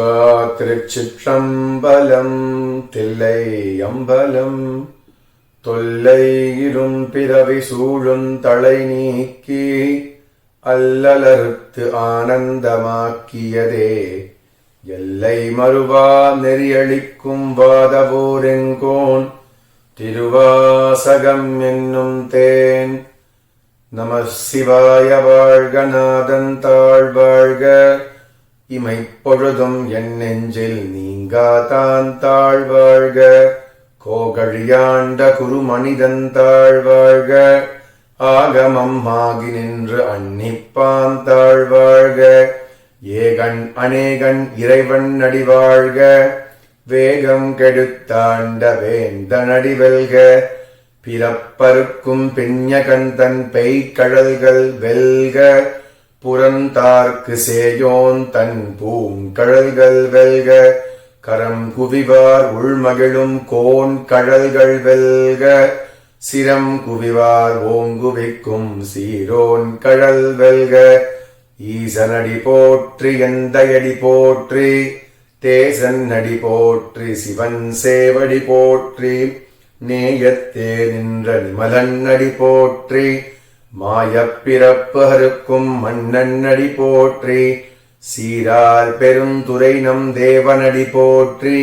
சிவா திருச்சிற்றம்பலம். தில்லை அம்பலம் தொல்லையிலும் பிறவி சூழும் தலை நீக்கி அல்லலறுத்து ஆனந்தமாக்கியதே எல்லை மறுவா நெறியளிக்கும் வாதவோரெங்கோன் திருவாசகம் என்னும் தேன். நம சிவாய. வாழ்க நாதன் தாழ்வாழ்க, இமைப்பொழுதும் என் நெஞ்சில் நீங்காதான் தாழ்வாழ்க. கோகழியாண்ட குருமனிதன் தாழ்வாழ்க, ஆகமம் ஆகி நின்று அன்னிப்பான் தாழ்வாழ்க. ஏகன் அநேகன் இறைவன் அடிவாழ்க, வேகம் கெடுத்தாண்ட வேந்தனடி வெல்க. பிறப்பருக்கும் பிஞகந்தன் பெய்கழல்கள் வெல்க, புறந்தார்க்கு சேயோன் தன் பூங்கழல்கள் வெல்க. கரம் குவிவார் உள்மகிழும் கோன் கழல்கள் வெல்க, சிரம் குவிவார் ஓங்குவிக்கும் சீரோன் கழல் வெல்க. ஈசனடி போற்றி எந்தையடி போற்றி, தேசன் அடி போற்றி சிவன் சேவடி போற்றி. நேயத்தே நின்ற நிமலன் அடி போற்றி, மாயப்பிறப்பு அறுக்கும் மன்னன் அடி போற்றி. சீரார் பெருந்துரை நம் தேவனடி போற்றி,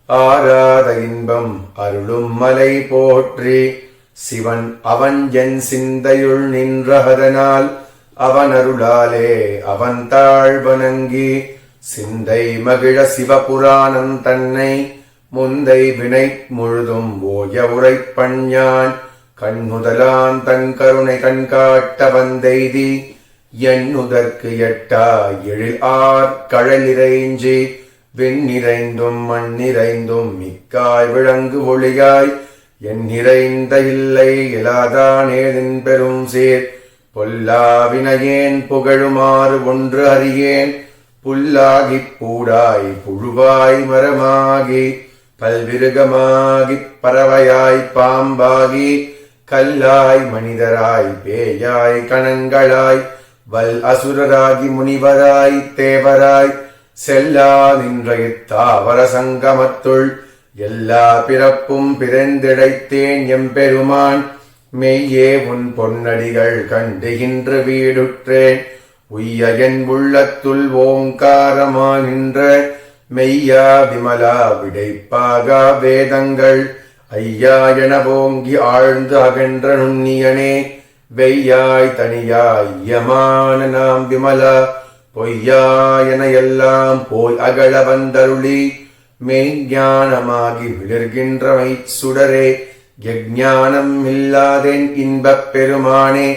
ஆராத இன்பம் அருளும் மலை போற்றி. சிவன் அவன் என் சிந்தையுள் நின்றதனால், அவன் அருளாலே அவன் தாழ்வணங்கி. சிந்தை மகிழ சிவபுராணம் தன்னை, முந்தை வினை முழுதும் ஓய உரைப்பஞ்ஞான். கண்ணுதலான் தன் கருணை கண்காட்ட வந்தெய்தி, எண்ணுதற்கு எட்டா எழில் ஆர் கழலிறைஞ்சி. விண்ணிறைந்தும் மண்ணிறைந்தும் மிக்காய் விளங்கு ஒளியாய், என் நிறைந்த இல்லை இலாதானேதின் பெரும் சேர். பொல்லாவினையேன் புகழுமாறு ஒன்று அறியேன், புல்லாகிப் பூடாய் புழுவாய் மரமாகி. பல்விருகமாகிப் பறவையாய் பாம்பாகி, கல்லாய் மனிதராய் பேயாய் கணங்களாய். வல் அசுரராகி முனிவராய் தேவராய், செல்லா நின்ற இத்தாவர சங்கமத்துள். எல்லா பிறப்பும் பிறந்திடைத்தேன் எம்பெருமான், மெய்யே உன் பொன்னடிகள் கண்டு இன்று வீடுற்றேன். உய்ய என் உள்ளத்துள் ஓங்காரமாகின்ற, மெய்யா விமலா விடைப்பாகா வேதங்கள். ஐயா என ஓங்கி ஆழ்ந்து அகன்ற நுண்ணியனே, வெய்யாய் தனியாய் யமான நாம் விமலா. பொய்யா என எல்லாம் போய் அகல வந்தருளி, மெய்ஞானமாகி விளர்கின்றமை சுடரே. யஞானம் இல்லாதேன் இன்பப் பெருமானே,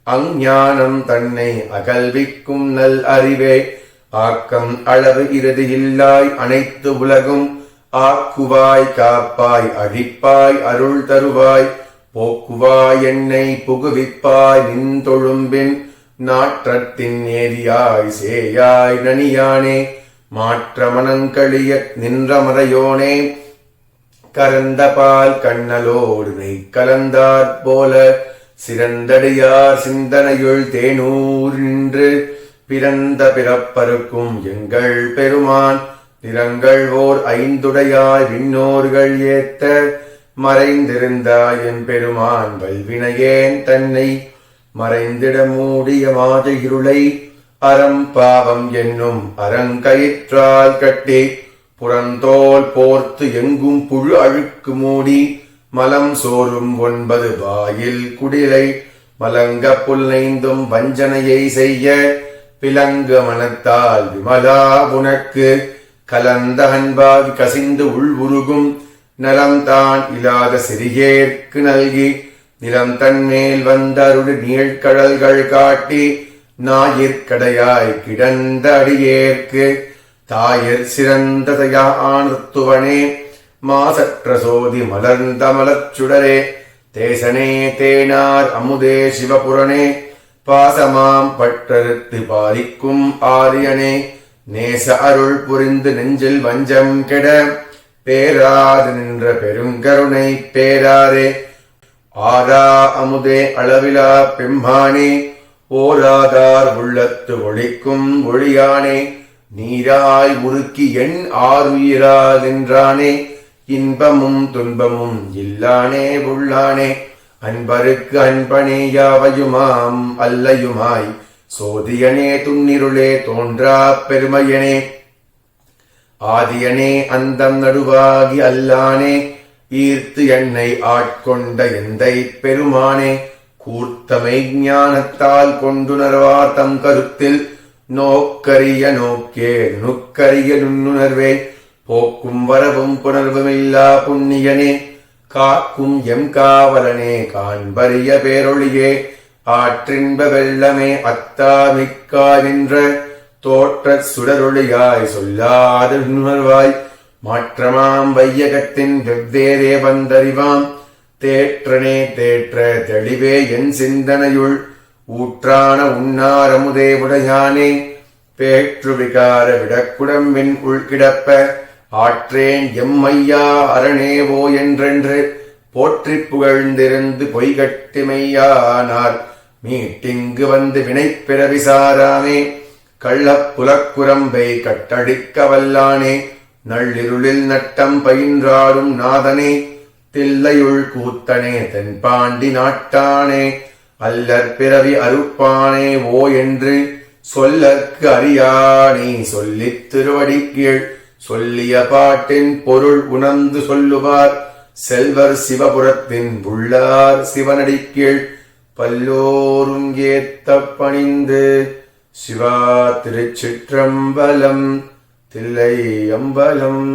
அஞ்ஞானம் தன்னை அகல்விக்கும் நல் அறிவே. ஆக்கம் அளவு இறுதி இல்லாய் அனைத்து உலகும், ஆக்குவாய் காப்பாய் அழிப்பாய் அருள் தருவாய். போக்குவாய் என்னை புகுவிப்பாய் நின் தொழும்பின், நாற்றத்தின் ஏரியாய் சேயாய் நனியானே. மாற்ற மனங்களிய நின்ற மறையோனே, கரந்த பால் கண்ணலோடு நெய் கலந்தாற் போல. சிறந்தடியார் சிந்தனையுள் தேனூர் நின்று, பிறந்த பிறப்பருக்கும் எங்கள் பெருமான். நிறங்கள் ஓர் ஐந்துடையாய் விண்ணோர்கள் ஏத்த, மறைந்திருந்தாய் என் பெருமான் வல்வினையேன் தன்னை. மறைந்திட மூடிய மாத இருளை, அறம் பாவம் என்னும் அறங்கயிற்றால் கட்டி. புறந்தோல் போர்த்து எங்கும் புழு அழுக்கு மூடி, மலம் சோறும் 9 வாயில் குடிலை. மலங்க புல்னைந்தும் வஞ்சனையை செய்ய, பிலங்க மனத்தால் விமலா உனக்கு. கலந்த அன்பாகி கசிந்து உள் உருகும், நலம்தான் இல்லாத சிறியேற்கு நல்கி. நிலம் தன்மேல் வந்தருடு நீழ்கடல்கள் காட்டி, ஞாயிற்கடையாய் கிடந்த அடியேற்கு. தாயிற் சிறந்த தயானத்துவனே, மாசற்ற சோதி மலர்ந்த மலச்சுடரே. தேசனே தேனார் அமுதே சிவபுரனே, பாசமாம் பற்றறுத்து பாலிக்கும் ஆரியனே. நேச அருள் புரிந்து நெஞ்சில் வஞ்சம் கெட, பேராது நின்ற பெருங்கருணை பேராரே. ஆரா அமுதே அளவிலா பெம்மானே, ஓராதார் உள்ளத்து ஒளிக்கும் ஒளியானே. நீராய் உருக்கி என் ஆறுயிராதென்றானே இன்பமும் துன்பமும் இல்லானே உள்ளானே அன்பருக்கு அன்பனே யாவையுமாம் அல்லையுமாய் சோதியனே துன்னிருளே தோன்றா பெருமையனே ஆதியனே அந்தம் நடுவாகி அல்லானே ஈர்த்து என்னை ஆட்கொண்ட எந்தை பெருமானே கூர்த்தமை ஞானத்தால் கொண்டுணர்வார் தம் கருத்தில் நோக்கரிய நோக்கே நுக்கரிய நுண்ணுணர்வே போக்கும் வரவும் புணர்வுமில்லா புண்ணியனே காக்கும் எம் காவலனே காண்பரிய பேரொழியே ஆற்றின்ப வெள்ளமே அத்தாமிக்கா நின்ற தோற்ற சுடரொளியாய் சொல்லாத நுணர்வாய் மாற்றமாம் வையகத்தின் வெவ்வேறே வந்தறிவாம் தேற்றனே தேற்ற தெளிவே என் சிந்தனையுள் ஊற்றான உண்ணாரமுதே உடையானே பேற்று விகார விடக்குடம்பின் உள்கிடப்ப ஆற்றேன் எம்மையா அரணேவோ என்றென்று போற்றிப் புகழ்ந்திருந்து பொய்கட்டிமையானார் மீட்டிங்கு வந்து வினைப்பிறவி சாராமே கள்ளப் புலக்குரம்பை கட்டடிக்க வல்லானே நள்ளிருளில் நட்டம் பயின்றாடும் நாதனே தில்லையுள் கூத்தனே தென்பாண்டி நாட்டானே அல்லற் பிறவி அறுப்பானே ஓ என்று சொல்லற்கு அறியானே சொல்லித் திருவடி கீழ் சொல்லிய பாட்டின் பொருள் உணர்ந்து சொல்லுவார் செல்வர் சிவபுரத்தின் உள்ளார் சிவனடி கீழ் பல்லோரும் ஏத்த பணிந்து. சிவா திருச்சிற்றம்பலம். தில்லை அம்பலம்.